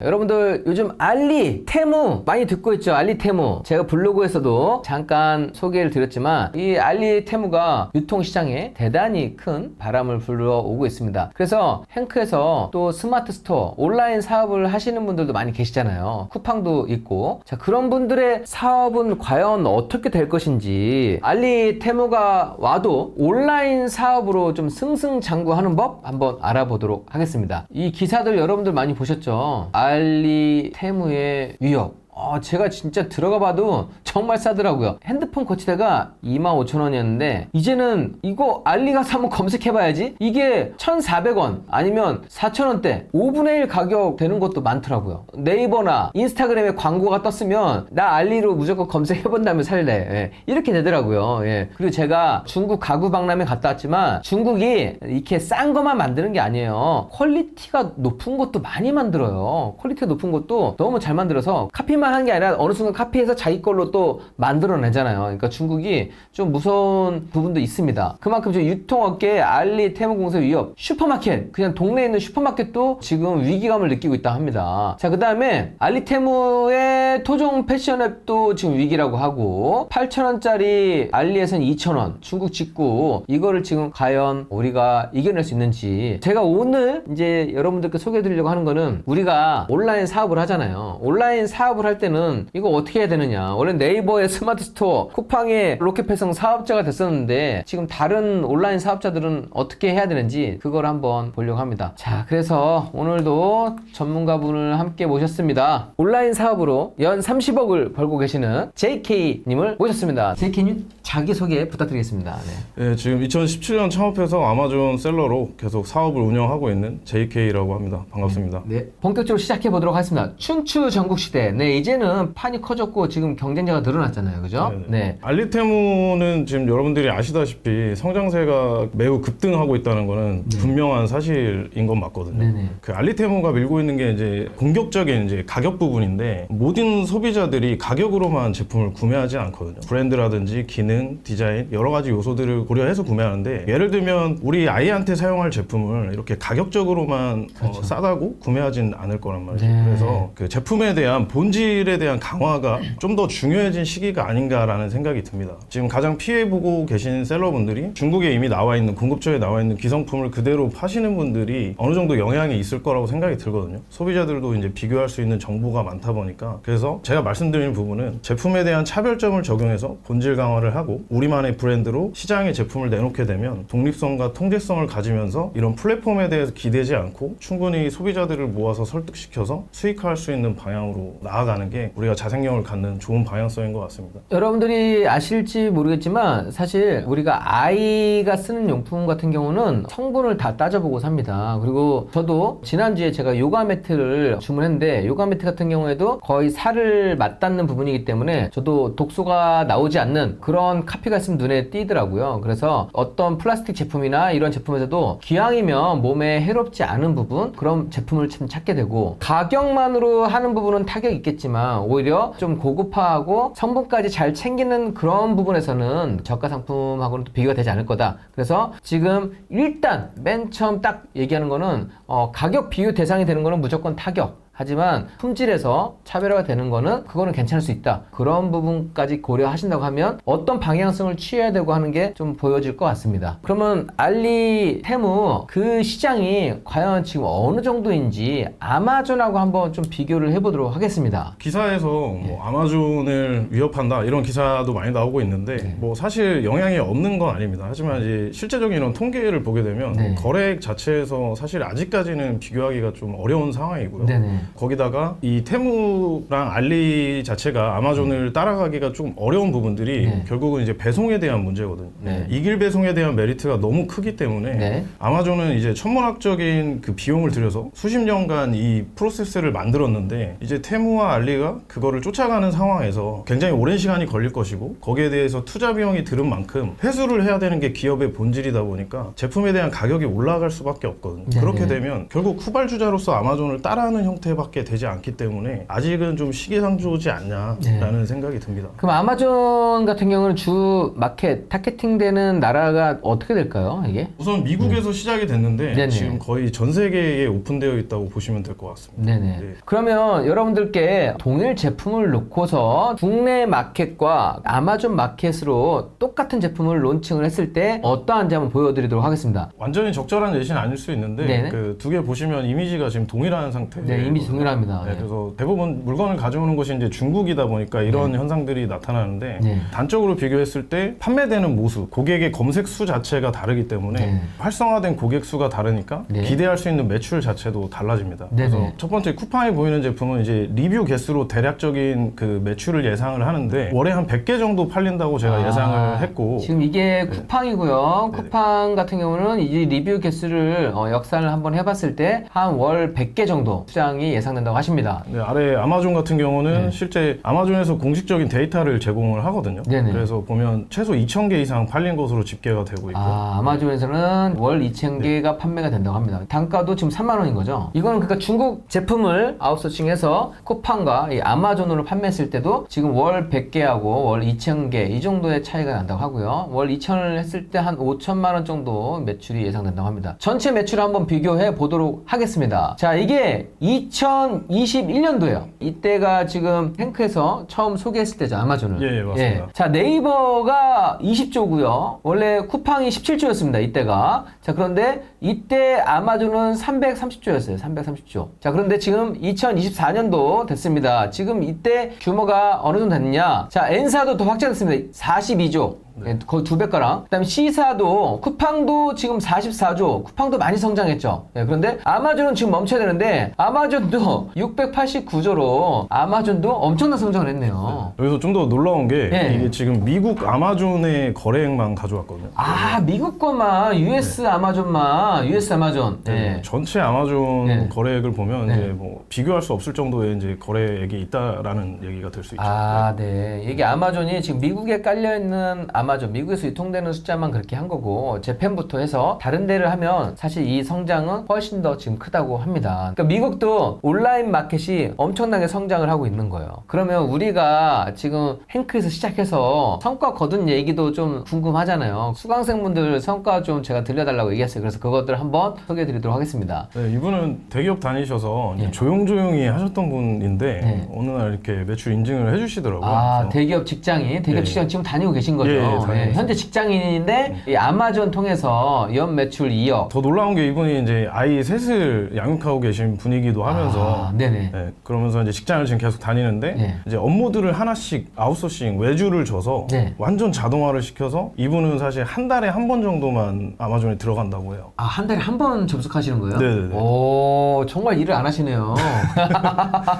여러분들 요즘 알리, 테무 많이 듣고 있죠? 알리, 테무. 제가 블로그에서도 잠깐 소개를 드렸지만 이 알리, 테무가 유통시장에 대단히 큰 바람을 불러오고 있습니다. 그래서 행크에서 또 스마트 스토어, 온라인 사업을 하시는 분들도 많이 계시잖아요. 쿠팡도 있고. 자, 그런 분들의 사업은 과연 어떻게 될 것인지 알리, 테무가 와도 온라인 사업으로 좀 승승장구하는 법 한번 알아보도록 하겠습니다. 이 기사들 여러분들 많이 보셨죠? 알리, 테무의 위협. 제가 진짜 들어가 봐도 정말 싸더라고요. 핸드폰 거치대가 25,000원이었는데 이제는 이거 알리 가서 한번 검색해 봐야지. 이게 1,400원 아니면 4,000원대 5분의 1 가격 되는 것도 많더라고요. 네이버나 인스타그램에 광고가 떴으면 나 알리로 무조건 검색해 본다면 살래. 예, 이렇게 되더라고요. 예. 그리고 제가 중국 가구 박람회 갔다 왔지만 중국이 이렇게 싼 것만 만드는 게 아니에요. 퀄리티가 높은 것도 많이 만들어요. 퀄리티가 높은 것도 너무 잘 만들어서 카피만 하는 게 아니라 어느 순간 카피해서 자기 걸로 또 만들어내잖아요. 그러니까 중국이 좀 무서운 부분도 있습니다. 그만큼 지금 유통업계에 알리, 테무 공세 위협, 슈퍼마켓, 그냥 동네에 있는 슈퍼마켓도 지금 위기감을 느끼고 있다 합니다. 자, 그 다음에 알리, 테무의 토종 패션앱도 지금 위기라고 하고 8,000원짜리 알리에서는 2,000원 중국 직구, 이거를 지금 과연 우리가 이겨낼 수 있는지. 제가 오늘 이제 여러분들께 소개해 드리려고 하는 거는, 우리가 온라인 사업을 하잖아요. 온라인 사업을 할 때는 이거 어떻게 해야 되느냐. 원래 네이버의 스마트 스토어, 쿠팡의 로켓배송 사업자가 됐었는데 지금 다른 온라인 사업자들은 어떻게 해야 되는지 그걸 한번 보려고 합니다. 자, 그래서 오늘도 전문가분을 함께 모셨습니다. 온라인 사업으로 연 30억을 벌고 계시는 JK님을 모셨습니다. JK님 자기소개 부탁드리겠습니다. 네, 지금 2017년 창업해서 아마존 셀러로 계속 사업을 운영하고 있는 JK라고 합니다. 반갑습니다. 네, 본격적으로 시작해 보도록 하겠습니다. 춘추 전국시대. 네, 이제는 판이 커졌고 지금 경쟁자가 늘어났잖아요. 그죠? 네. 알리테무는 지금 여러분들이 아시다시피 성장세가 매우 급등하고 있다는 거는 분명한 사실인 건 맞거든요. 네네. 그 알리테무가 밀고 있는 게 이제 공격적인 이제 가격 부분인데, 모든 소비자들이 가격으로만 제품을 구매하지 않거든요. 브랜드라든지 기능, 디자인, 여러 가지 요소들을 고려해서 구매하는데, 예를 들면 우리 아이한테 사용할 제품을 이렇게 가격적으로만 그렇죠. 싸다고 구매하진 않을 거란 말이죠. 네. 그래서 그 제품에 대한 본질에 대한 강화가 좀 더 중요해진 시기가 아닌가라는 생각이 듭니다. 지금 가장 피해보고 계신 셀러분들이 중국에 이미 나와 있는, 공급처에 나와 있는 기성품을 그대로 파시는 분들이 어느 정도 영향이 있을 거라고 생각이 들거든요. 소비자들도 이제 비교할 수 있는 정보가 많다 보니까. 그래서 제가 말씀드리는 부분은 제품에 대한 차별점을 적용해서 본질 강화를 하고 우리만의 브랜드로 시장에 제품을 내놓게 되면 독립성과 통제성을 가지면서 이런 플랫폼에 대해서 기대지 않고 충분히 소비자들을 모아서 설득시켜서 수익화할 수 있는 방향으로 나아가는 게 우리가 자생력을 갖는 좋은 방향성인 것 같습니다. 여러분들이 아실지 모르겠지만 사실 우리가 아이가 쓰는 용품 같은 경우는 성분을 다 따져보고 삽니다. 그리고 저도 지난주에 제가 요가 매트를 주문했는데, 요가 매트 같은 경우에도 거의 살을 맞닿는 부분이기 때문에 저도 독소가 나오지 않는 그런 카피가 있으면 눈에 띄더라고요. 그래서 어떤 플라스틱 제품이나 이런 제품에서도 기왕이면 몸에 해롭지 않은 부분, 그런 제품을 참 찾게 되고, 가격만으로 하는 부분은 타격이 있겠지만 오히려 좀 고급화하고 성분까지 잘 챙기는 그런 부분에서는 저가 상품하고는 또 비교가 되지 않을 거다. 그래서 지금 일단 맨 처음 딱 얘기하는 거는 가격 비교 대상이 되는 거는 무조건 타격. 하지만 품질에서 차별화가 되는 거는 그거는 괜찮을 수 있다. 그런 부분까지 고려하신다고 하면 어떤 방향성을 취해야 되고 하는 게 좀 보여질 것 같습니다. 그러면 알리, 테무 그 시장이 과연 지금 어느 정도인지 아마존하고 한번 좀 비교를 해보도록 하겠습니다. 기사에서 뭐 아마존을 위협한다 이런 기사도 많이 나오고 있는데 뭐 사실 영향이 없는 건 아닙니다. 하지만 이제 실제적인 이런 통계를 보게 되면 거래액 자체에서 사실 아직까지는 비교하기가 좀 어려운 상황이고요. 네네. 거기다가 이 테무랑 알리 자체가 아마존을 따라가기가 좀 어려운 부분들이 결국은 이제 배송에 대한 문제거든요. 이길 배송에 대한 메리트가 너무 크기 때문에 아마존은 이제 천문학적인 그 비용을 들여서 수십 년간 이 프로세스를 만들었는데, 이제 테무와 알리가 그거를 쫓아가는 상황에서 굉장히 오랜 시간이 걸릴 것이고, 거기에 대해서 투자 비용이 들은 만큼 회수를 해야 되는 게 기업의 본질이다 보니까 제품에 대한 가격이 올라갈 수밖에 없거든요. 그렇게 되면 결국 후발주자로서 아마존을 따라하는 형태의 달밖에 되지 않기 때문에 아직은 좀 시기상조지 않냐라는 생각이 듭니다. 그럼 아마존 같은 경우는 주 마켓, 타겟팅되는 나라가 어떻게 될까요, 이게? 우선 미국에서 시작이 됐는데 네네. 지금 거의 전 세계에 오픈되어 있다고 보시면 될 것 같습니다. 네네. 네. 그러면 여러분들께 동일 제품을 놓고서 국내 마켓과 아마존 마켓으로 똑같은 제품을 론칭을 했을 때 어떠한지 한번 보여드리도록 하겠습니다. 완전히 적절한 예시는 아닐 수 있는데 네네. 그 두 개 보시면 이미지가 지금 동일한 상태. 네, 이미지 동일합니다. 네, 네. 그래서 대부분 물건을 가져오는 곳이 이제 중국이다 보니까 이런 현상들이 나타나는데 네. 단적으로 비교했을 때 판매되는 모수, 고객의 검색 수 자체가 다르기 때문에 네. 활성화된 고객 수가 다르니까 네. 기대할 수 있는 매출 자체도 달라집니다. 네네. 그래서 첫 번째 쿠팡에 보이는 제품은 이제 리뷰 개수로 대략적인 그 매출을 예상을 하는데 월에 한 100개 정도 팔린다고 제가 예상을 했고 지금 이게 쿠팡이고요. 쿠팡 같은 경우는 이 리뷰 개수를 역산을 한번 해봤을 때 한 월 100개 정도 수량이 예상된다고 하십니다. 네, 아래 아마존 같은 경우는 네. 실제 아마존에서 공식적인 데이터를 제공을 하거든요. 네네. 그래서 보면 최소 2,000개 이상 팔린 것으로 집계가 되고 있고 아마존에서는 월 2,000개가 판매가 된다고 합니다. 단가도 지금 3만 원인 거죠. 이거는 그러니까 중국 제품을 아웃소싱해서 쿠팡과 이 아마존으로 판매했을 때도 지금 월 100개하고 월 2,000개 이 정도의 차이가 난다고 하고요. 월 2,000을 했을 때 한 5천만 원 정도 매출이 예상된다고 합니다. 전체 매출을 한번 비교해 보도록 하겠습니다. 자, 이게 2021년도예요. 이때가 지금 행크에서 처음 소개했을 때죠, 아마존을. 예, 맞습니다. 자, 네이버가 20조고요. 원래 쿠팡이 17조였습니다. 이때가. 자, 그런데 이때 아마존은 330조였어요. 330조. 자, 그런데 지금 2024년도 됐습니다. 지금 이때 규모가 어느 정도 됐냐? 자, N사도 더 확장됐습니다. 42조. 네, 거의 2배가량. 그 다음에 C사도, 쿠팡도 지금 44조. 쿠팡도 많이 성장했죠. 네, 그런데 아마존은 지금 멈춰야 되는데, 아마존도 689조로 아마존도 엄청난 성장을 했네요. 여기서 좀 더 놀라운 게 네. 이게 지금 미국 아마존의 거래액만 가져왔거든요. 아, 미국 것만, US 아마존만, US 아마존. 네. 전체 아마존 네. 거래액을 보면 네. 이제 뭐 비교할 수 없을 정도의 이제 거래액이 있다라는 얘기가 될 수 있죠. 아, 네. 이게 아마존이 지금 미국에 깔려있는 아마존, 미국에서 유통되는 숫자만 그렇게 한 거고, 재팬부터 해서 다른 데를 하면 사실 이 성장은 훨씬 더 지금 크다고 합니다. 그러니까 미국도 온라인 마켓이 엄청나게 성장을 하고 있는 거예요. 그러면 우리가 지금 행크에서 시작해서 성과 거둔 얘기도 좀 궁금하잖아요. 수강생분들 성과 좀 제가 들려달라고 얘기했어요. 그래서 그것들 한번 소개해 드리도록 하겠습니다. 네, 이분은 대기업 다니셔서 이제 네. 조용조용히 하셨던 분인데 네. 어느 날 이렇게 매출 인증을 해주시더라고요. 아, 그래서 대기업 직장인, 대기업 예. 직장 지금 다니고 계신 거죠. 예, 다니고 있습니다. 현재 직장인인데 이 아마존 통해서 연 매출 2억. 더 놀라운 게 이분이 이제 아이 셋을 양육하고 계신 분이기도 하면서 아, 네네. 네, 그러면서 이제 직장을 지금 계속 다니는데 네. 이제 업무들을 하나씩 아웃소싱 외주를 줘서 네. 완전 자동화를 시켜서 이분은 사실 한 달에 한 번 정도만 아마존에 들어간다고 해요. 아, 한 달에 한 번 접속하시는 거예요? 네네네. 오, 정말 일을 안 하시네요.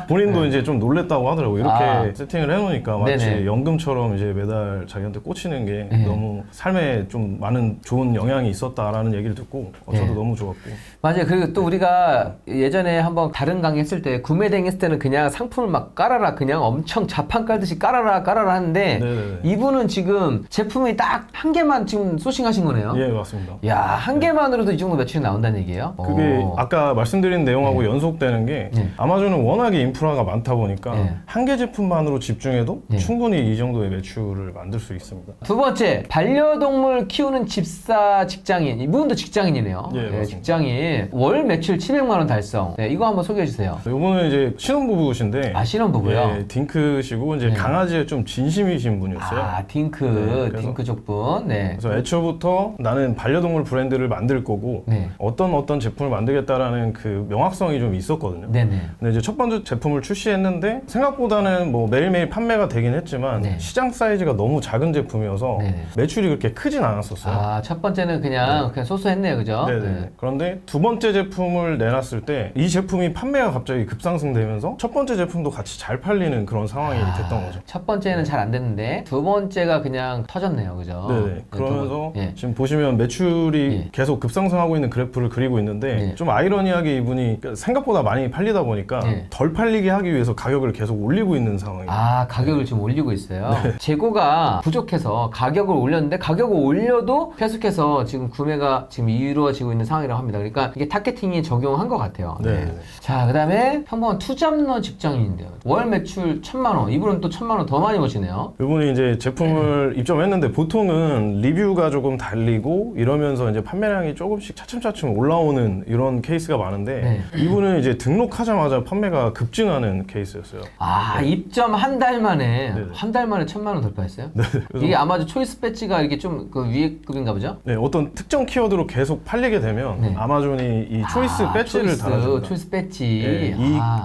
본인도 이제 좀 놀랬다고 하더라고요. 이렇게 아. 세팅을 해놓으니까 마치 네네. 연금처럼 이제 매달 자기한테 꽂히는 게 네. 너무 삶에 좀 많은 좋은 영향이 있었다라는 얘기를 듣고 저도 네. 너무 좋았고. 맞아요. 그리고 또 우리가 예전에 한번 다른 강의 했을 때 구매 대행 했을 때는 그냥 상품을 막 깔아라, 그냥 엄청 자판 깔듯이 깔아라 하는데 네네네. 이분은 지금 제품이 딱 한 개만 지금 소싱하신 거네요. 예, 맞습니다. 야, 한 개만으로도 이 정도 매출이 나온다는 얘기예요? 그게 오. 아까 말씀드린 내용하고 연속되는 게 네. 아마존은 워낙에 인프라가 많다 보니까 네. 한 개 제품만으로 집중해도 네. 충분히 이 정도의 매출을 만들 수 있습니다. 두 번째, 반려동물 키우는 집사 직장인. 이분도 직장인이네요. 예, 맞습니다. 직장인. 월 매출 700만 원 달성. 네, 이거 한번 소개해 주세요. 요거는 이제 신혼부부신데 아, 신혼부부요? 예, 딩크시고 이제 네. 강아지에 좀 진심이신 분이었어요. 아, 딩크. 네, 그래서- 딩크 족분. 네. 그래서 애초부터 나는 반려동물 브랜드를 만들 거고 네. 어떤 제품을 만들겠다라는 그 명확성이 좀 있었거든요. 네네. 근데 이제 첫 번째 제품을 출시했는데 생각보다는 뭐 매일매일 판매가 되긴 했지만 네. 시장 사이즈가 너무 작은 제품이어서 네네. 매출이 그렇게 크진 않았었어요. 아, 첫 번째는 그냥 소소했네요. 그죠? 네네. 네. 그런데 두 번째 제품을 내놨을 때 이 제품이 판매가 갑자기 급상승되면서 첫 번째 제품도 같이 잘 팔리는 그런 상황이 됐던 거죠. 첫 번째는 잘 안 됐는데 두 번째가 그냥 터졌네요. 그죠? 네네. 네, 그러면서 예. 지금 보시면 매출이 예. 계속 급상승하고 있는 그래프를 그리고 있는데 예. 좀 아이러니하게 이분이 생각보다 많이 팔리다 보니까 예. 덜 팔리게 하기 위해서 가격을 계속 올리고 있는 상황이에요. 아, 가격을 지금 올리고 있어요. 네. 재고가 부족해서 가격을 올렸는데 가격을 올려도 계속해서 지금 구매가 지금 이루어지고 있는 상황이라고 합니다. 그러니까 이게 타겟팅이 적용한 것 같아요. 네. 자, 그다음에 평범한 투잡러 직장인인데요. 월 매출 1,000만 원. 이분은 또 1,000만 원 더 많이 버시네요. 이분이 이제 제품을 입점했는데 보통은 리뷰가 조금 달리고 이러면서 이제 판매량이 조금씩 차츰차츰 올라오는 이런 케이스가 많은데 이분은 이제 등록하자마자 판매가 급증하는 케이스였어요. 입점 한 달 만에 네네. 한 달 만에 1,000만 원 돌파했어요? 그래서 이게 아마존 초이스 배지가 이게 좀 그 위급인가 보죠? 네, 어떤 특정 키워드로 계속 팔리게 되면 아마존이 이 초이스 배지를 달아줍니다. 초이스 배지.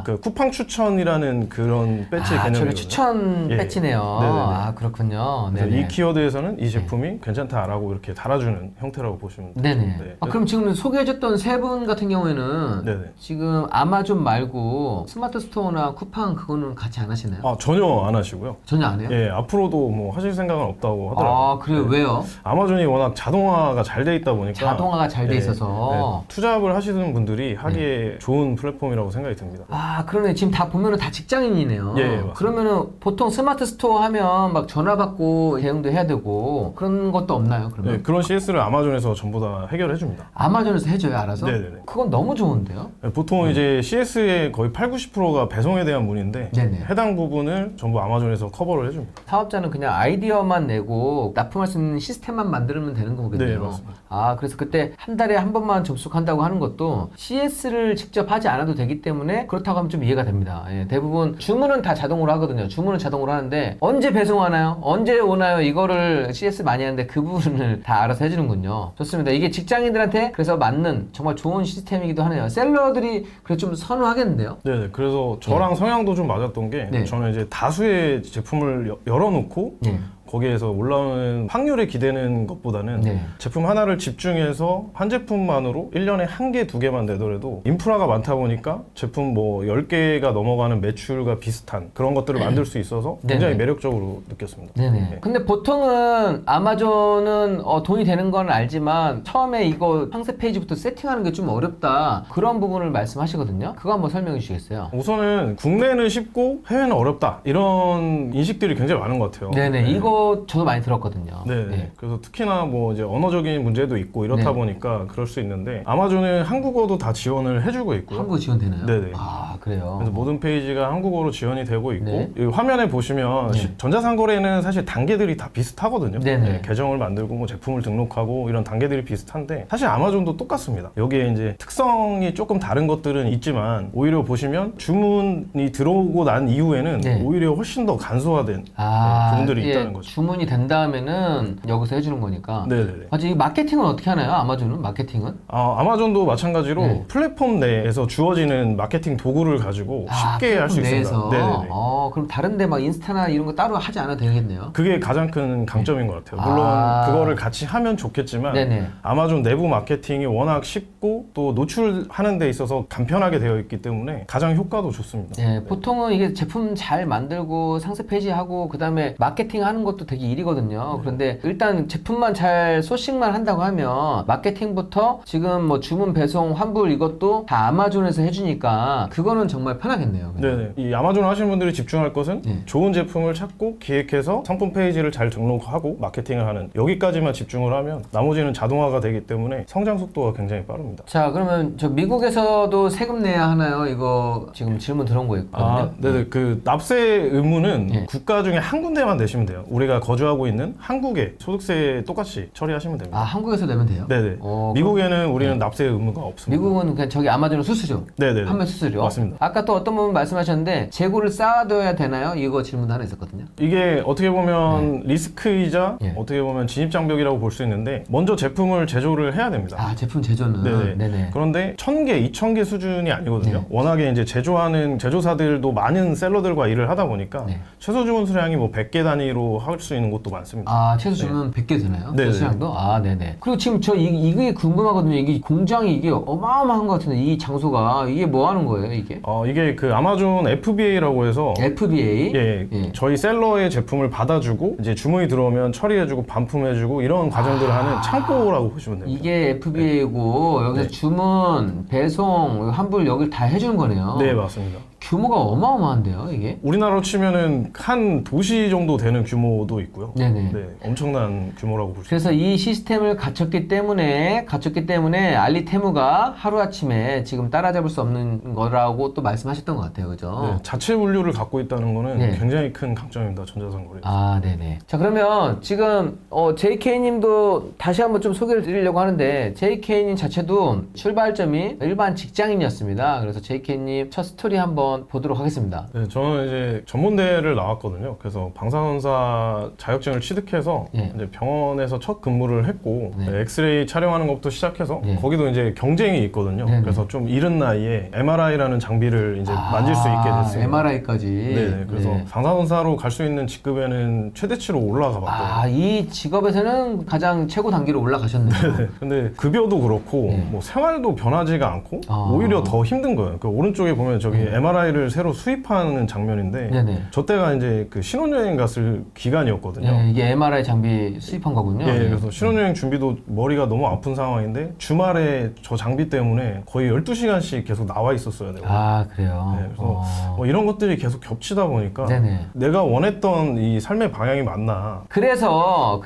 그 쿠팡 추천이라는 그런 배지 개념이거든요. 추천 배지네요. 네네네. 그렇군요. 그래서 이 키워드에서는 이 제품이 괜찮다라고 이렇게 달아주는 형태라고 보시면 됩니다. 네네. 그럼 지금 소개해줬던 세 분 같은 경우에는 지금 아마존 말고 스마트 스토어나 쿠팡 그거는 같이 안 하시나요? 전혀 안 하시고요. 전혀 안 해요? 예, 앞으로도 뭐 하실 생각은 없다고 하더라고요. 그래요? 왜요? 아마존이 워낙 자동화가 잘 돼 있다 보니까 자동화가 잘 돼 있어서 투잡을 하시는 분들이 하기에 좋은 플랫폼이라고 생각이 듭니다. 그러네. 지금 다 보면은 다 직장인이네요. 예, 맞습니다. 그러면은 보통 스마트 스토어 하면 막 전화 받고 대응도 해야 되고 그런 것도 없나요? 그러면? 네, 그런 CS를 아마존에서 전부 다 해결해 줍니다. 아마존에서 해줘요, 알아서? 네네네. 그건 너무 좋은데요? 보통 이제 CS의 거의 80~90%가 배송에 대한 문의인데 해당 부분을 전부 아마존에서 커버를 해줍니다. 사업자는 그냥 아이디어만 내고 납품할 수 있는 시스템만 만들면 되는 거겠네요. 네, 맞습니다. 그래서 그때 한 달에 한 번만 접속한다고 하는 것도 CS를 직접 하지 않아도 되기 때문에 그렇다고 하면 좀 이해가 됩니다. 대부분 주문은 다 자동으로 하거든요. 주문은 자동으로 하는데 언제 배송하나요? 언제 오나요? 이거를 CS 많이 하는데 그 부분을 다 알아서 해주는군요. 좋습니다. 이게 직장인들한테 그래서 맞는 정말 좋은 시스템이기도 하네요. 셀러들이 그래서 좀 선호하겠는데요? 네, 그래서 저랑 성향도 좀 맞았던 게 저는 이제 다수의 제품을 열어놓고 거기에서 올라오는 확률에 기대는 것보다는 제품 하나를 집중해서 한 제품만으로 1년에 한 개, 두 개만 내더라도 인프라가 많다 보니까 제품 뭐 10개가 넘어가는 매출과 비슷한 그런 것들을 만들 수 있어서 굉장히 매력적으로 느꼈습니다. 근데 보통은 아마존은 돈이 되는 건 알지만 처음에 이거 상세 페이지부터 세팅하는 게 좀 어렵다 그런 부분을 말씀하시거든요. 그거 한번 설명해 주시겠어요? 우선은 국내는 쉽고 해외는 어렵다 이런 인식들이 굉장히 많은 것 같아요. 이거 저도 많이 들었거든요. 그래서 특히나 뭐 이제 언어적인 문제도 있고 이렇다 보니까 그럴 수 있는데 아마존은 한국어도 다 지원을 해주고 있고요. 한국어 지원되나요? 네네. 그래요. 그래서 모든 페이지가 한국어로 지원이 되고 있고 이 화면에 보시면 전자상거래는 사실 단계들이 다 비슷하거든요. 계정을 만들고 뭐 제품을 등록하고 이런 단계들이 비슷한데 사실 아마존도 똑같습니다. 여기에 이제 특성이 조금 다른 것들은 있지만 오히려 보시면 주문이 들어오고 난 이후에는 오히려 훨씬 더 간소화된 부분들이 있다는 거죠. 주문이 된 다음에는 여기서 해주는 거니까. 맞아, 이 마케팅은 어떻게 하나요? 아마존은 마케팅은? 아마존도 마찬가지로 플랫폼 내에서 주어지는 마케팅 도구를 가지고 쉽게 할 수 있습니다. 그럼 다른데 막 인스타나 이런 거 따로 하지 않아도 되겠네요. 그게 가장 큰 강점인 것 같아요. 물론 그거를 같이 하면 좋겠지만 아마존 내부 마케팅이 워낙 쉽고 또 노출하는 데 있어서 간편하게 되어 있기 때문에 가장 효과도 좋습니다. 보통은 이게 제품 잘 만들고 상세 페이지 하고 그 다음에 마케팅 하는 것도 되게 일이거든요. 그런데 일단 제품만 잘 소싱만 한다고 하면 마케팅부터 지금 뭐 주문 배송 환불 이것도 다 아마존에서 해주니까 그거는 정말 편하겠네요. 이 아마존 하시는 분들이 집중할 것은 좋은 제품을 찾고 기획해서 상품 페이지를 잘 등록하고 마케팅을 하는 여기까지만 집중을 하면 나머지는 자동화가 되기 때문에 성장 속도가 굉장히 빠릅니다. 자, 그러면 저 미국에서도 세금 내야 하나요? 이거 지금 질문 들어온 거 있거든요. 그 납세 의무는 국가 중에 한 군데만 내시면 돼요. 우리가 거주하고 있는 한국에 소득세 똑같이 처리하시면 됩니다. 한국에서 내면 돼요? 미국에는 우리는 납세 의무가 없습니다. 미국은 그냥 저기 아마존 수수료. 판매 수수료. 맞습니다. 아까 또 어떤 분 말씀하셨는데 재고를 쌓아둬야 되나요? 이거 질문도 하나 있었거든요. 이게 어떻게 보면 리스크이자 어떻게 보면 진입장벽이라고 볼 수 있는데 먼저 제품을 제조를 해야 됩니다. 제품 제조는. 그런데 1000개, 2000개 수준이 아니거든요. 워낙에 이제 제조하는 제조사들도 많은 셀러들과 일을 하다 보니까 최소 주문 수량이 뭐 100개 단위로 할 수 있는 곳도 많습니다. 최소 주문 100개 되나요? 수량도? 그리고 지금 저 이게 궁금하거든요. 이게 공장이 이게 어마어마한 것 같은데 이 장소가 이게 뭐 하는 거예요, 이게? 이게 그 아마존 FBA라고 해서 FBA? 저희 셀러의 제품을 받아주고 이제 주문이 들어오면 처리해주고 반품해주고 이런 과정들을 하는 창고라고 보시면 됩니다. 이게 FBA고 여기서 주문, 배송, 환불 여기를 다 해주는 거네요. 맞습니다. 규모가 어마어마한데요, 이게? 우리나라로 치면은 한 도시 정도 되는 규모도 있고요. 네네. 네, 엄청난 규모라고 볼 수 그래서 이 시스템을 갖췄기 때문에 알리테무가 하루아침에 지금 따라잡을 수 없는 거라고 또 말씀하셨던 것 같아요. 그죠? 네, 자체 분류를 갖고 있다는 거는 네. 굉장히 큰 강점입니다. 전자상거래. 아, 네네. 자, 그러면 지금 JK님도 다시 한번 좀 소개를 드리려고 하는데 JK님 자체도 출발점이 일반 직장인이었습니다. 그래서 JK님 첫 스토리 한번 보도록 하겠습니다. 네, 저는 이제 전문대를 나왔거든요. 그래서 방사선사 자격증을 취득해서 네. 이제 병원에서 첫 근무를 했고 네. 엑스레이 촬영하는 것부터 시작해서 네. 거기도 이제 경쟁이 있거든요. 네, 네. 그래서 좀 이른 나이에 MRI라는 장비를 이제 만질 수 있게 됐습니다. MRI까지. 네, 그래서 방사선사로 갈 수 있는 직급에는 최대치로 올라가 봤거든요. 이 직업에서는 가장 최고 단계로 올라가셨네요. 네, 근데 급여도 그렇고 네. 뭐 생활도 변하지가 않고 아. 오히려 더 힘든 거예요. 그 오른쪽에 보면 저기 MRI를 새로 수입하는 장면인데 네네. 저 때가 이제 그 신혼여행 갔을 기간이었거든요. 네, 이게 MRI 장비 수입한 거군요. 예, 네. 그래서 신혼여행 준비도 머리가 너무 아픈 상황인데 주말에 저 장비 때문에 거의 12시간씩 계속 나와 있었어야 되고 아, 그래요? 네, 그래서 뭐 이런 것들이 계속 겹치다 보니까 네네. 내가 원했던 이 삶의 방향이 맞나. 그래서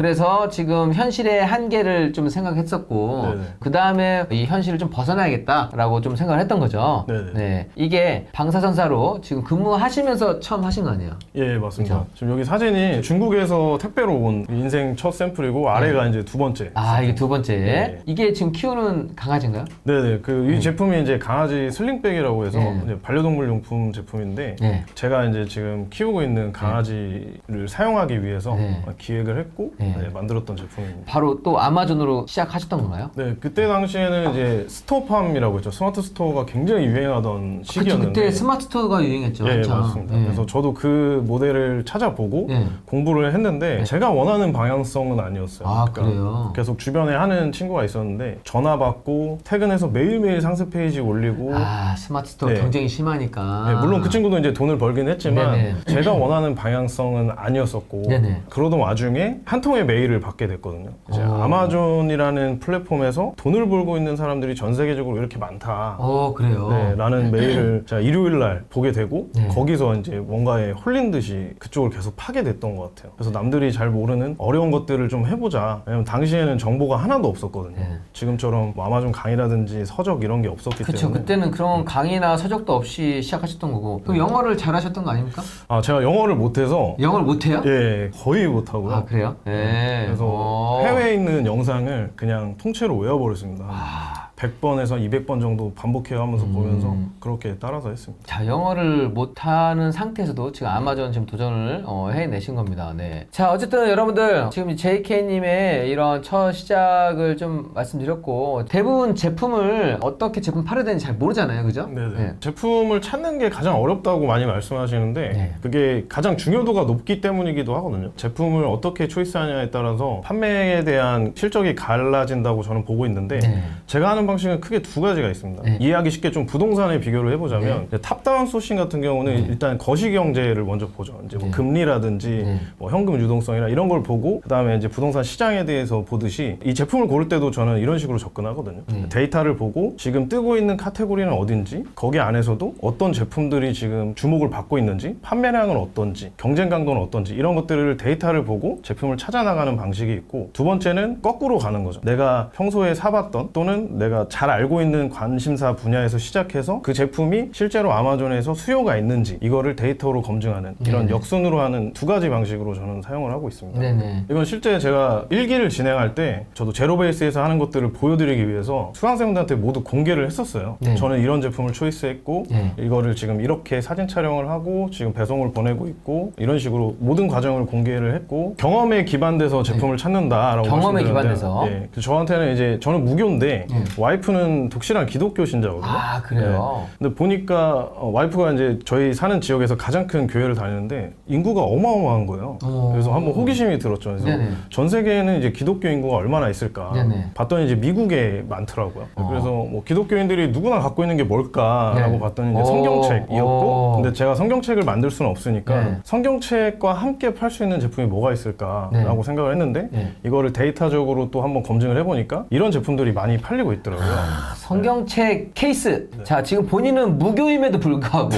지금 현실의 한계를 좀 생각했었고, 네네. 그 다음에 이 현실을 좀 벗어나야겠다라고 좀 생각을 했던 거죠. 네네. 네. 이게 방사선사로 지금 근무하시면서 처음 하신 거 아니에요? 예, 맞습니다. 그죠? 지금 여기 사진이 중국에서 택배로 온 인생 첫 샘플이고 아래가 이제 두 번째. 이게 두 번째. 네. 이게 지금 키우는 강아지인가요? 네네. 이 제품이 이제 강아지 슬링백이라고 해서 네. 이제 반려동물 용품 제품인데 네. 제가 이제 지금 키우고 있는 강아지를 사용하기 위해서 네. 기획을 했고 네. 만들었던 제품입니다. 바로 또 아마존으로 시작하셨던 건가요? 네, 그때 당시에는 이제 스토어팜이라고 했죠. 스마트 스토어가 굉장히 유행하던 시기였는데. 그때 스마트 스토어가 유행했죠. 예, 한참. 맞습니다. 예. 그래서 저도 그 모델을 찾아보고 예. 공부를 했는데 제가 원하는 방향성은 아니었어요. 아, 그러니까 그래요? 계속 주변에 하는 친구가 있었는데 전화 받고 퇴근해서 매일매일 상세 페이지 올리고 스마트 스토어 네. 경쟁이 심하니까. 네, 물론 그 친구도 이제 돈을 벌긴 했지만 네네. 제가 원하는 방향성은 아니었었고 네네. 그러던 와중에 한 통의 메일을 받게 됐거든요. 이제 오. 아마존이라는 플랫폼에서 돈을 벌고 있는 사람들이 전 세계적으로 이렇게 많다. 그래요? 네, 라는 메일을 제가 일요일 날 보게 되고 네. 거기서 이제 뭔가에 홀린 듯이 그쪽을 계속 파게 됐던 것 같아요. 그래서 남들이 잘 모르는 어려운 것들을 좀 해보자. 왜냐면 당시에는 정보가 하나도 없었거든요. 네. 지금처럼 뭐 아마존 강의라든지 서적 이런 게 없었기 그렇죠. 때문에 그때는 그런 강의나 서적도 없이 시작하셨던 거고. 그럼 영어를 잘하셨던 거 아닙니까? 제가 영어를 못해서 영어를 못해요? 예, 거의 못하고요. 그래요? 네. 그래서 해외에 있는 영상을 그냥 통째로 외워버렸습니다. 100번에서 200번 정도 반복해야 하면서 보면서 그렇게 따라서 했습니다. 자, 영어를 못하는 상태에서도 지금 아마존 지금 도전을 해내신 겁니다. 네. 자, 어쨌든 여러분들 지금 JK님의 이런 첫 시작을 좀 말씀드렸고 대부분 제품을 어떻게 제품 팔아야 되는지 잘 모르잖아요. 그죠? 네네. 네. 제품을 찾는 게 가장 어렵다고 많이 말씀하시는데 네. 그게 가장 중요도가 높기 때문이기도 하거든요. 제품을 어떻게 초이스하냐에 따라서 판매에 대한 실적이 갈라진다고 저는 보고 있는데 네. 제가 하는 방식은 크게 두 가지가 있습니다. 네. 이해하기 쉽게 좀 부동산에 비교를 해보자면 이제 탑다운 소싱 같은 경우는 일단 거시경제를 먼저 보죠. 이제 뭐 네. 금리라든지 네. 뭐 현금 유동성이나 이런 걸 보고 그다음에 이제 부동산 시장에 대해서 보듯이 이 제품을 고를 때도 저는 이런 식으로 접근하거든요. 데이터를 보고 지금 뜨고 있는 카테고리는 어딘지 거기 안에서도 어떤 제품들이 지금 주목을 받고 있는지 판매량은 어떤지 경쟁 강도는 어떤지 이런 것들을 데이터를 보고 제품을 찾아 나가는 방식이 있고 두 번째는 거꾸로 가는 거죠. 내가 평소에 사봤던 또는 내가 잘 알고 있는 관심사 분야에서 시작해서 그 제품이 실제로 아마존에서 수요가 있는지 이거를 데이터로 검증하는 이런 역순으로 하는 두 가지 방식으로 저는 사용을 하고 있습니다. 네네. 이건 실제 제가 일기를 진행할 때 저도 제로베이스에서 하는 것들을 보여드리기 위해서 수강생분들한테 모두 공개를 했었어요. 네. 저는 이런 제품을 초이스했고 네. 이거를 지금 이렇게 사진 촬영을 하고 지금 배송을 보내고 있고 이런 식으로 모든 과정을 공개를 했고 경험에 기반돼서 제품을 찾는다라고 경험에 말씀드렸는데, 기반돼서? 예, 저한테는 이제 저는 무교인데 네. 와이프는 독실한 기독교 신자거든요. 그래요? 근데 보니까 와이프가 이제 저희 사는 지역에서 가장 큰 교회를 다니는데 인구가 어마어마한 거예요. 그래서 한번 호기심이 들었죠. 그래서 네네. 전 세계에는 이제 기독교 인구가 얼마나 있을까 네네. 봤더니 이제 미국에 많더라고요. 그래서 뭐 기독교인들이 누구나 갖고 있는 게 뭘까라고 네. 봤더니 이제 성경책이었고, 근데 제가 성경책을 만들 수는 없으니까 네. 성경책과 함께 팔 수 있는 제품이 뭐가 있을까라고 네. 생각을 했는데 네. 이거를 데이터적으로 또 한번 검증을 해보니까 이런 제품들이 많이 팔리고 있더라고요. 있더라고요. 성경책 케이스. 자, 지금 본인은 무교임에도 불구하고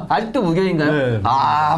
아직도 무교인가요? 네.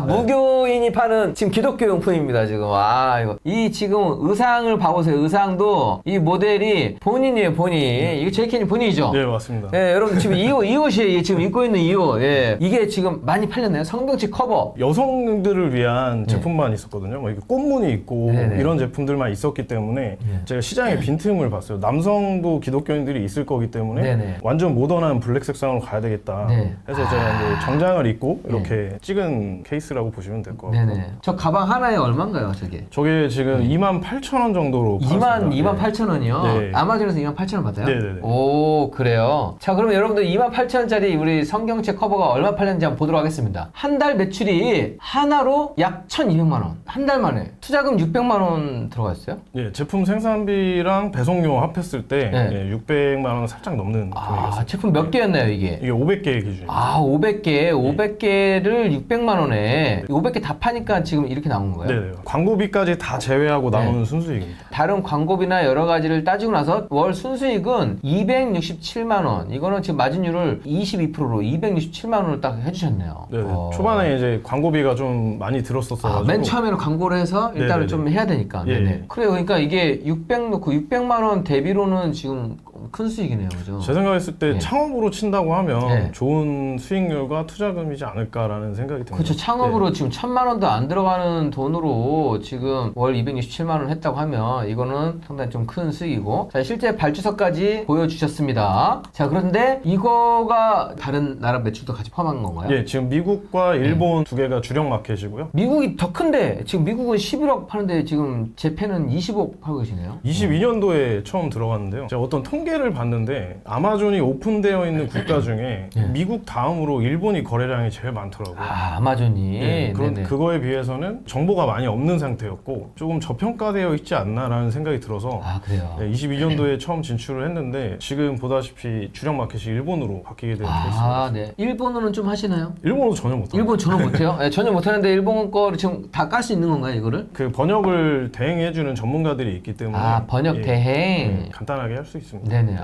무교인이 파는 지금 기독교 용품입니다. 지금 이거 이 지금 의상을 봐보세요. 의상도 이 모델이 본인이에요. 본인. 이게 제이켄이 본인이죠? 네, 맞습니다. 예, 여러분 지금 이 옷이 지금 입고 있는 이 옷. 예. 이게 지금 많이 팔렸나요? 성경책 커버. 여성들을 위한 제품만 있었거든요. 뭐 이게 꽃무늬 있고 네네. 이런 제품들만 있었기 때문에 제가 시장에 빈틈을 봤어요. 남성도 기독교인들이 있을 거기 때문에 네네. 완전 모던한 블랙 색상으로 가야 되겠다. 네. 해서 제가 이제 정장을 입고 이렇게 찍은 케이스라고 보시면 될 것 같고. 네네. 저 가방 하나에 얼마인가요, 저게? 저게 지금 28,000원 정도로 28,000원이요? 네. 아마존에서 28,000원 받아요? 네네네. 오, 그래요. 자, 그러면 여러분들 28,000원짜리 우리 성경책 커버가 얼마 팔렸는지 한번 보도록 하겠습니다. 한 달 매출이 하나로 약 1,200만원. 한 달 만에. 투자금 600만원 들어가 있어요? 예, 제품 생산비랑 배송료 합했을 때 네. 600만원 살짝 넘는 금액이었어요. 제품 몇 개였나요, 이게? 이게 500개 기준이에요. 500개. 500개를 600만원에 500개 다 파니까 지금 이렇게 나온 거예요? 네네. 광고비까지 다 제외하고 나오는 순수익입니다. 다른 광고비나 여러 가지를 따지고 나서 월 순수익은 267만원. 이거는 지금 마진율을 22%로 267만원을 딱 해주셨네요. 네. 초반에 이제 광고비가 좀 많이 들었었어가지고. 맨 처음에는 광고를 해서 일단은 네네네. 좀 해야 되니까. 예, 네네. 예. 그래요. 그러니까 이게 600 넣고 600만원 대비로는 지금 큰 수익이네요. 그죠? 제 생각했을 때 네. 창업으로 친다고 하면 네. 좋은 수익률과 투자금이지 않을까라는 생각이 듭니다. 그렇죠. 창업으로 지금 1,000만원도 안 들어가는 돈으로 지금 월 267만원 했다고 하면 이거는 상당히 좀 큰 수익이고. 자, 실제 발주서까지 보여주셨습니다. 자, 그런데 이거가 다른 나라 매출도 같이 포함한 건가요? 예, 지금 미국과 일본 두 개가 주력 마켓이고요. 미국이 더 큰데 지금 미국은 11억 파는데 지금 재팬은 20억 팔고 계시네요. 22년도에 처음 들어갔는데요. 제가 어떤 통계를 봤는데 아마존이 오픈되어 있는 국가 중에 미국 다음으로 일본이 거래량이 제일 많더라고요. 아마존이. 예, 네네. 그거에 비해서는 정보가 많이 없는 상태였고 조금 저평가되어 있지 않나라는 생각이 들어서 그래요. 22년도에 처음 진출을 했는데 지금 보다시피 주력 마켓이 일본으로 바뀌게 된 케이스입니다. 네. 일본어는 좀 하시나요? 일본어도 전혀 못합니다. 일본 전혀 못해요? 네, 전혀 못하는데 일본 거를 지금 다 깔 수 있는 건가요, 이거를? 그 번역을 대행해주는 전문가들이 있기 때문에 번역 대행. 간단하게 할 수 있습니다. 네네.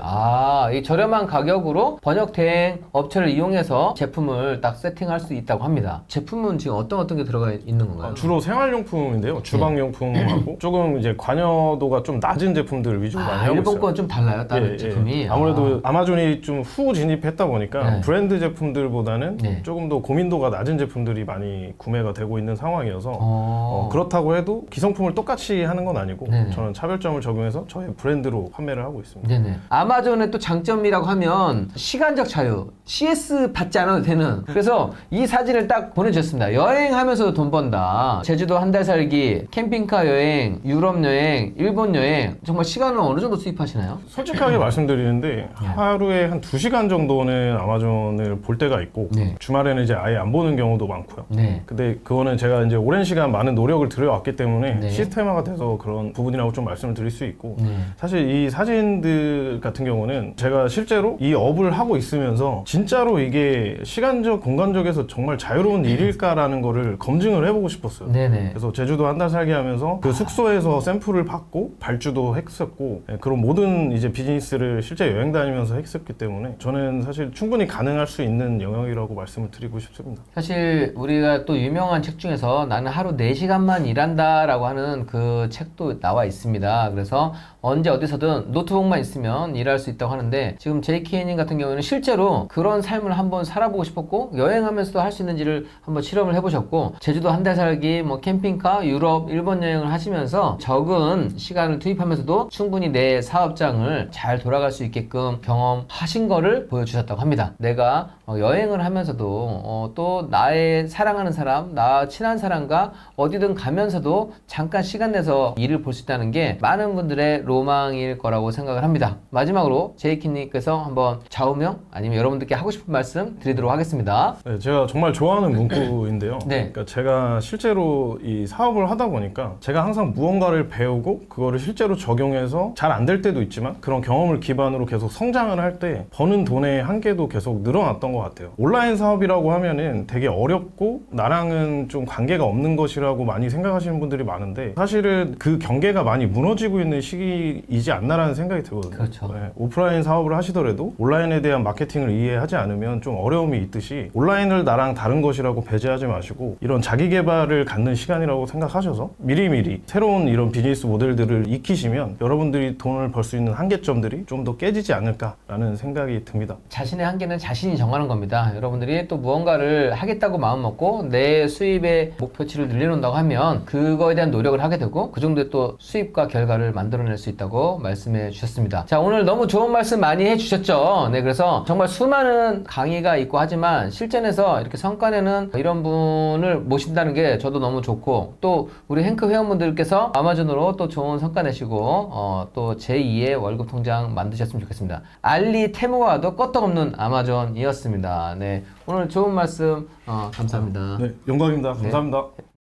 이 저렴한 가격으로 번역 대행 업체를 이용해서 제품을 딱 세팅할 수 있다고 합니다. 제품은 지금 어떤 게 들어가 있는 건가요? 주로 생활용품인데요. 주방용품하고 조금 이제 관여도가 좀 낮은 제품들 위주로 많이 하고 일본 있어요. 건 좀 달라요, 다른 제품이. 아무래도 아마존이 좀 후 진입했다 보니까 네. 브랜드 제품들보다는 네. 조금 더 고민도가 낮은 제품들이 많이 구매가 되고 있는 상황이어서 그렇다고 해도 기성품을 똑같이 하는 건 아니고 네네. 저는 차별점을 적용해서 저의 브랜드로 판매를 하고 있습니다. 네네. 아마존의 또 장점이라고 하면 시간적 자유, CS 받지 않아도 되는. 그래서 이 사진을 딱 보내주셨습니다. 여행하면서 돈 번다. 제주도 한 달 살기, 캠핑카 여행, 유럽 여행, 일본 여행. 정말 시간을 어느 정도 수입하시나요? 솔직하게 말씀드리는데 하루에 한 2시간 정도는 아마존을 볼 때가 있고 네. 주말에는 이제 아예 안 보는 경우도 많고요. 네. 근데 그거는 제가 이제 오랜 시간 많은 노력을 들여왔기 때문에 네. 시스템화가 돼서 그런 부분이라고 좀 말씀을 드릴 수 있고 네. 사실 이 사진들 같은 경우는 제가 실제로 이 업을 하고 있으면서 진짜로 이게 시간적 공간적에서 정말 자유로운 일일까라는 거를 검증을 해보고 싶었어요. 네네. 그래서 제주도 한 달 살기 하면서 그 숙소에서 샘플을 받고 발주도 했었고 그런 모든 이제 비즈니스를 실제 여행 다니면서 했었기 때문에 저는 사실 충분히 가능할 수 있는 영역이라고 말씀을 드리고 싶습니다. 사실 우리가 또 유명한 책 중에서 나는 하루 4시간만 일한다라고 하는 그 책도 나와 있습니다. 그래서 언제 어디서든 노트북만 있으면 일할 수 있다고 하는데 지금 JK님 같은 경우에는 실제로 그런 삶을 한번 살아보고 싶었고 여행하면서도 할 수 있는지를 한번 실험을 해보셨고 제주도 한 달 살기, 뭐 캠핑카, 유럽, 일본 여행을 하시면서 적은 시간을 투입하면서도 충분히 내 사업장을 잘 돌아갈 수 있게끔 경험하신 거를 보여주셨다고 합니다. 내가 여행을 하면서도 또 나의 사랑하는 사람, 나 친한 사람과 어디든 가면서도 잠깐 시간 내서 일을 볼 수 있다는 게 많은 분들의 로망일 거라고 생각을 합니다. 마지막으로 제이키님께서 한번 좌우명 아니면 여러분들께 하고 싶은 말씀 드리도록 하겠습니다. 네, 제가 정말 좋아하는 문구인데요. 네. 그러니까 제가 실제로 이 사업을 하다 보니까 제가 항상 무언가를 배우고 그거를 실제로 적용해서 잘 안 될 때도 있지만 그런 경험을 기반으로 계속 성장을 할 때 버는 돈의 한계도 계속 늘어났던 것 같아요. 온라인 사업이라고 하면은 되게 어렵고 나랑은 좀 관계가 없는 것이라고 많이 생각하시는 분들이 많은데 사실은 그 경계가 많이 무너지고 있는 시기이지 않나라는 생각이 들거든요. 그렇죠. 네, 오프라인 사업을 하시더라도 온라인에 대한 마케팅을 이해하지 않으면 좀 어려움이 있듯이 온라인을 나랑 다른 것이라고 배제하지 마시고 이런 자기 개발을 갖는 시간이라고 생각하셔서 미리미리 새로운 이런 비즈니스 모델들을 익히시면 여러분들이 돈을 벌 수 있는 한계점들이 좀 더 깨지지 않을까라는 생각이 듭니다. 자신의 한계는 자신이 정하는 겁니다. 여러분들이 또 무언가를 하겠다고 마음먹고 내 수입의 목표치를 늘려놓는다고 하면 그거에 대한 노력을 하게 되고 그 정도의 또 수입과 결과를 만들어낼 수 있다고 말씀해 주셨습니다. 자, 오늘 너무 좋은 말씀 많이 해주셨죠. 네, 그래서 정말 수많은 강의가 있고 하지만 실전에서 이렇게 성과내는 이런 분을 모신다는 게 저도 너무 좋고 또 우리 행크 회원분들께서 아마존으로 또 좋은 성과 내시고 또 제2의 월급 통장 만드셨으면 좋겠습니다. 알리 테무와도 껐떡없는 아마존이었습니다. 네, 오늘 좋은 말씀 감사합니다. 네, 영광입니다. 감사합니다.